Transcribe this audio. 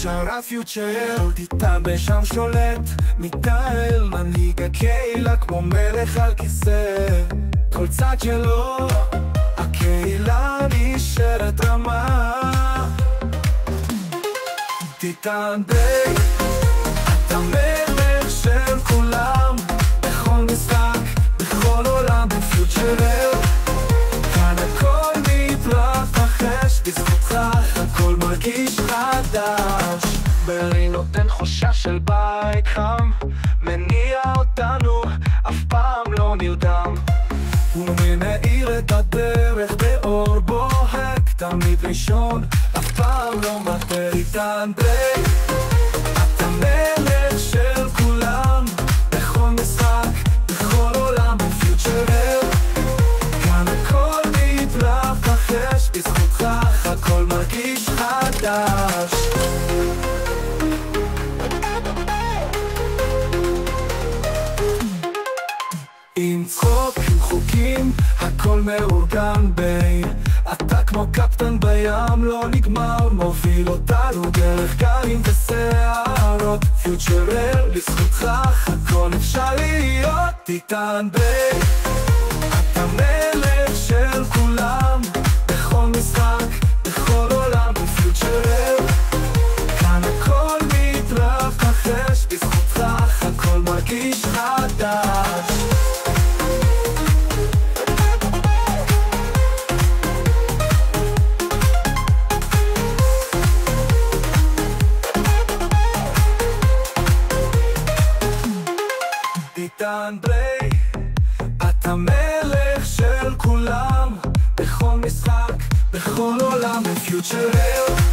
שרה פיוטר, טיטן בשם שולט, מתנהל מנהיג הקהילה כמו מלך על כיסא. כל צד שלו, הקהילה נשארת רמה. טיטן ביי, אתה מלך של כולם, בכל משחק, בכל עולם, בפיוטר. כאן הכל מתרחש בזכותך, הכל מרגיש חדש. ברי נותן חושה של בית חם, מניע אותנו, אף פעם לא נרדם. הוא מנעיר את הדרך באור בוהק, תמיד ראשון, אף פעם לא מטה. טיטן ביי, אתה מלך של כולם, בכל משחק, בכל עולם, בפיוטר. כאן הכל מתרחש בזכותך, הכל מרגיש חדש. עם צחוק, עם חוקים, הכל מאורגן ביי. אתה כמו קפטן בים, לא נגמר, מוביל אותנו דרך גלים וסערות. פיוטר, לזכותך, הכל אפשר להיות. טיטן ביי, אתה מלך של כולם, בכל משחק, בכל עולם, בפיוטר. כאן הכל מתרחש בזכותך, הכל מרגיש חדש. טיטן ביי, אתה מלך של כולם, בכל משחק, בכל עולם, בפיוטר.